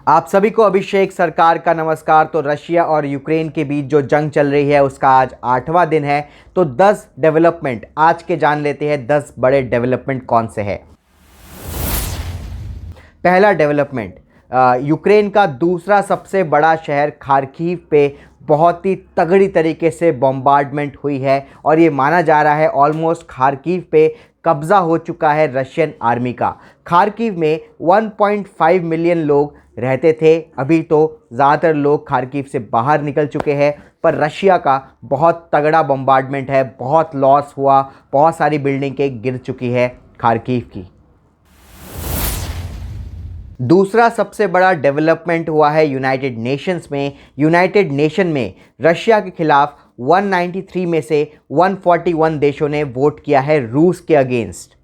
आप सभी को अभिषेक सरकार का नमस्कार। तो रशिया और यूक्रेन के बीच जो जंग चल रही है उसका आज 8वां दिन है। तो 10 डेवलपमेंट आज के जान लेते हैं। 10 बड़े डेवलपमेंट कौन से हैं। पहला डेवलपमेंट, यूक्रेन का दूसरा सबसे बड़ा शहर खार्किव पे बहुत ही तगड़ी तरीके से बॉम्बार्डमेंट हुई है और ये माना जा रहा है ऑलमोस्ट खार्किव पे कब्ज़ा हो चुका है रशियन आर्मी का। खार्किव में 1.5 मिलियन लोग रहते थे। अभी तो ज़्यादातर लोग खार्किव से बाहर निकल चुके हैं, पर रशिया का बहुत तगड़ा बॉम्बार्डमेंट है, बहुत लॉस हुआ, बहुत सारी बिल्डिंगें गिर चुकी है खार्किव की। दूसरा सबसे बड़ा डेवलपमेंट हुआ है यूनाइटेड नेशंस में। यूनाइटेड नेशन में रशिया के खिलाफ 193 में से 141 देशों ने वोट किया है रूस के अगेंस्ट,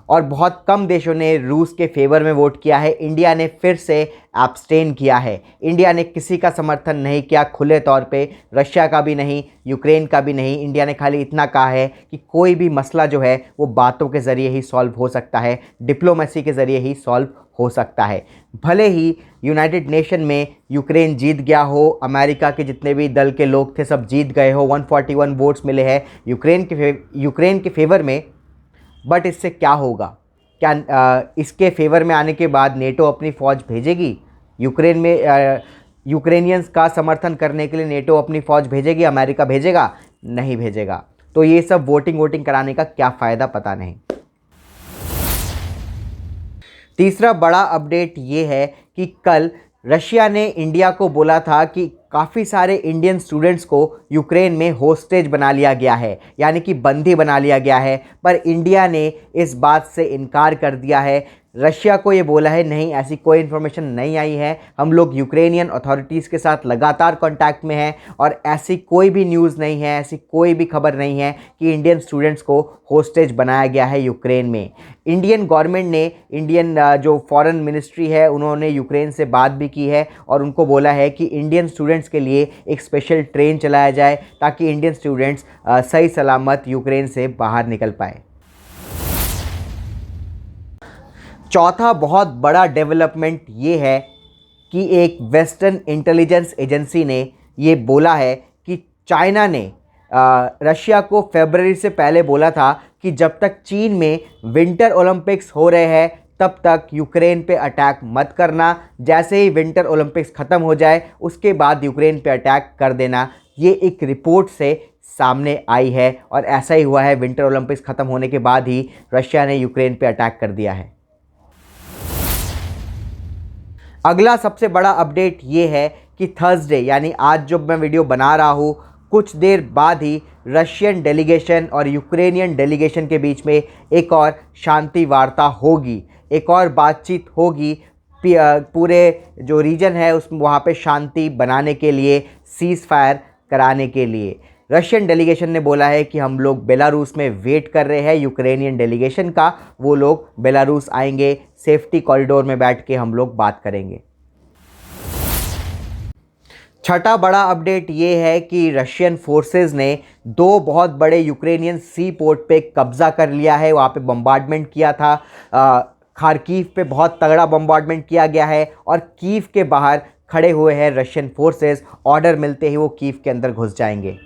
और बहुत कम देशों ने रूस के फेवर में वोट किया है। इंडिया ने फिर से एब्सटेन किया है। इंडिया ने किसी का समर्थन नहीं किया खुले तौर पे, रशिया का भी नहीं, यूक्रेन का भी नहीं। इंडिया ने खाली इतना कहा है कि कोई भी मसला जो है वो बातों के ज़रिए ही सॉल्व हो सकता है, डिप्लोमेसी के ज़रिए ही सॉल्व हो सकता है। भले ही यूनाइटेड नेशन में यूक्रेन जीत गया हो, अमेरिका के जितने भी दल के लोग थे सब जीत गए हो, 141 वोट्स मिले हैं यूक्रेन के फेवर में, बट इससे क्या होगा? क्या इसके फेवर में आने के बाद नेटो अपनी फ़ौज भेजेगी यूक्रेन में? यूक्रेनियंस का समर्थन करने के लिए नेटो अपनी फ़ौज भेजेगी? अमेरिका भेजेगा? नहीं भेजेगा। तो ये सब वोटिंग कराने का क्या फ़ायदा, पता नहीं। तीसरा बड़ा अपडेट ये है कि कल रशिया ने इंडिया को बोला था कि काफ़ी सारे इंडियन स्टूडेंट्स को यूक्रेन में होस्टेज बना लिया गया है, यानी कि बंदी बना लिया गया है, पर इंडिया ने इस बात से इनकार कर दिया है। रशिया को ये बोला है नहीं, ऐसी कोई इन्फॉर्मेशन नहीं आई है, हम लोग यूक्रेनियन अथॉरिटीज़ के साथ लगातार कांटेक्ट में हैं और ऐसी कोई भी न्यूज़ नहीं है, ऐसी कोई भी खबर नहीं है कि इंडियन स्टूडेंट्स को होस्टेज बनाया गया है यूक्रेन में। इंडियन गवर्नमेंट ने, इंडियन जो फॉरेन मिनिस्ट्री है, उन्होंने यूक्रेन से बात भी की है और उनको बोला है कि इंडियन स्टूडेंट्स के लिए एक स्पेशल ट्रेन चलाया जाए ताकि इंडियन स्टूडेंट्स सही सलामत यूक्रेन से बाहर निकल पाए। चौथा बहुत बड़ा डेवलपमेंट ये है कि एक वेस्टर्न इंटेलिजेंस एजेंसी ने ये बोला है कि चाइना ने रशिया को फरवरी से पहले बोला था कि जब तक चीन में विंटर ओलंपिक्स हो रहे हैं तब तक यूक्रेन पे अटैक मत करना, जैसे ही विंटर ओलंपिक्स ख़त्म हो जाए उसके बाद यूक्रेन पे अटैक कर देना। ये एक रिपोर्ट से सामने आई है और ऐसा ही हुआ है। विंटर ओलंपिक्स ख़त्म होने के बाद ही रशिया ने यूक्रेन पे अटैक कर दिया है। अगला सबसे बड़ा अपडेट ये है कि थर्सडे, यानी आज जब मैं वीडियो बना रहा हूँ कुछ देर बाद ही रशियन डेलीगेशन और यूक्रेनियन डेलीगेशन के बीच में एक और शांति वार्ता होगी, एक और बातचीत होगी पूरे जो रीजन है उस वहाँ पे शांति बनाने के लिए, सीज़ फायर कराने के लिए। रशियन डेलीगेशन ने बोला है कि हम लोग बेलारूस में वेट कर रहे हैं यूक्रेनियन डेलीगेशन का, वो लोग बेलारूस आएंगे, सेफ्टी कॉरिडोर में बैठ के हम लोग बात करेंगे। छठा बड़ा अपडेट ये है कि रशियन फोर्सेस ने 2 बहुत बड़े यूक्रेनियन सी पोर्ट पे कब्ज़ा कर लिया है, वहाँ पे बम्बार्डमेंट किया था। खार्किव पे बहुत तगड़ा बम्बार्डमेंट किया गया है और कीव के बाहर खड़े हुए हैं रशियन फोर्सेस, ऑर्डर मिलते ही वो कीव के अंदर घुस जाएंगे।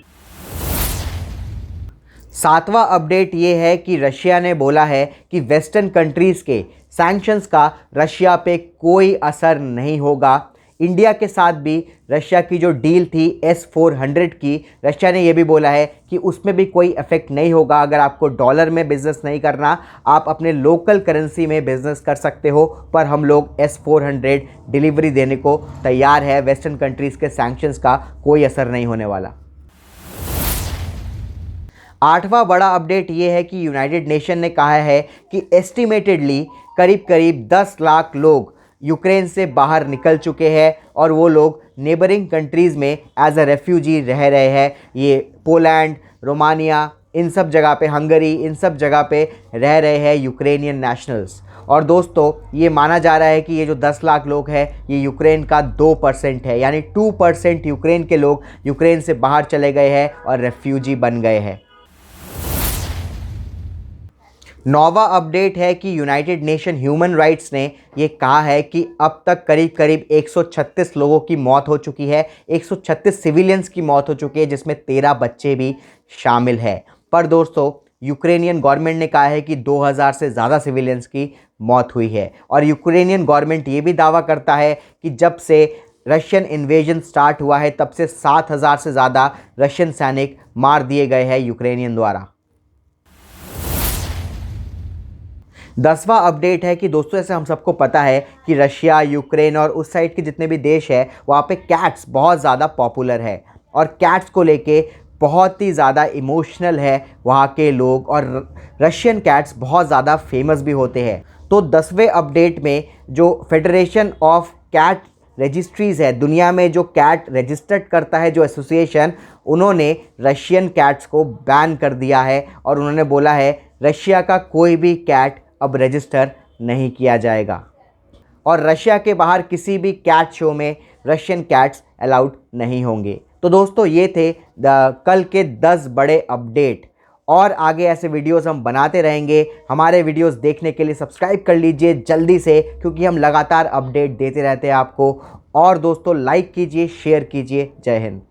7वां अपडेट ये है कि रशिया ने बोला है कि वेस्टर्न कंट्रीज़ के सैंक्शंस का रशिया पे कोई असर नहीं होगा। इंडिया के साथ भी रशिया की जो डील थी S-400 की, रशिया ने ये भी बोला है कि उसमें भी कोई इफेक्ट नहीं होगा। अगर आपको डॉलर में बिज़नेस नहीं करना, आप अपने लोकल करेंसी में बिज़नेस कर सकते हो, पर हम लोग S-400 डिलीवरी देने को तैयार है। वेस्टर्न कंट्रीज़ के सैंक्शंस का कोई असर नहीं होने वाला। 8वां बड़ा अपडेट ये है कि यूनाइटेड नेशन ने कहा है कि एस्टिमेटेडली करीब 10 लाख लोग यूक्रेन से बाहर निकल चुके हैं और वो लोग नेबरिंग कंट्रीज़ में एज अ रेफ्यूजी रह रहे हैं। ये पोलैंड, रोमानिया, इन सब जगह पे, हंगरी, इन सब जगह पे रह रहे हैं यूक्रेनियन नेशनल्स। और दोस्तों ये माना जा रहा है कि ये जो 10 लाख लोग हैं ये यूक्रेन का 2% है, यानी 2% यूक्रेन के लोग यूक्रेन से बाहर चले गए हैं और रेफ्यूजी बन गए हैं। नौवा अपडेट है कि यूनाइटेड नेशन ह्यूमन राइट्स ने ये कहा है कि अब तक करीब करीब 136 लोगों की मौत हो चुकी है, 136 सिविलियंस की मौत हो चुकी है, जिसमें 13 बच्चे भी शामिल है। पर दोस्तों, यूक्रेनियन गवर्नमेंट ने कहा है कि 2000 से ज़्यादा सिविलियंस की मौत हुई है। और यूक्रेनियन गवर्नमेंट ये भी दावा करता है कि जब से रशियन इन्वेजन स्टार्ट हुआ है तब से 7000 से ज़्यादा रशियन सैनिक मार दिए गए हैं यूक्रेनियन द्वारा। 10वां अपडेट है कि दोस्तों, ऐसे हम सबको पता है कि रशिया, यूक्रेन और उस साइड के जितने भी देश है वहाँ पे कैट्स बहुत ज़्यादा पॉपुलर है और कैट्स को लेके बहुत ही ज़्यादा इमोशनल है वहाँ के लोग, और रशियन कैट्स बहुत ज़्यादा फेमस भी होते हैं। तो 10वें अपडेट में जो फेडरेशन ऑफ कैट रजिस्ट्रीज़ है, दुनिया में जो कैट रजिस्टर्ड करता है जो एसोसिएशन, उन्होंने रशियन कैट्स को बैन कर दिया है और उन्होंने बोला है रशिया का कोई भी कैट अब रजिस्टर नहीं किया जाएगा और रशिया के बाहर किसी भी कैट शो में रशियन कैट्स अलाउड नहीं होंगे। तो दोस्तों, ये थे कल के 10 बड़े अपडेट, और आगे ऐसे वीडियोस हम बनाते रहेंगे। हमारे वीडियोस देखने के लिए सब्सक्राइब कर लीजिए जल्दी से, क्योंकि हम लगातार अपडेट देते रहते हैं आपको। और दोस्तों, लाइक कीजिए, शेयर कीजिए। जय हिंद।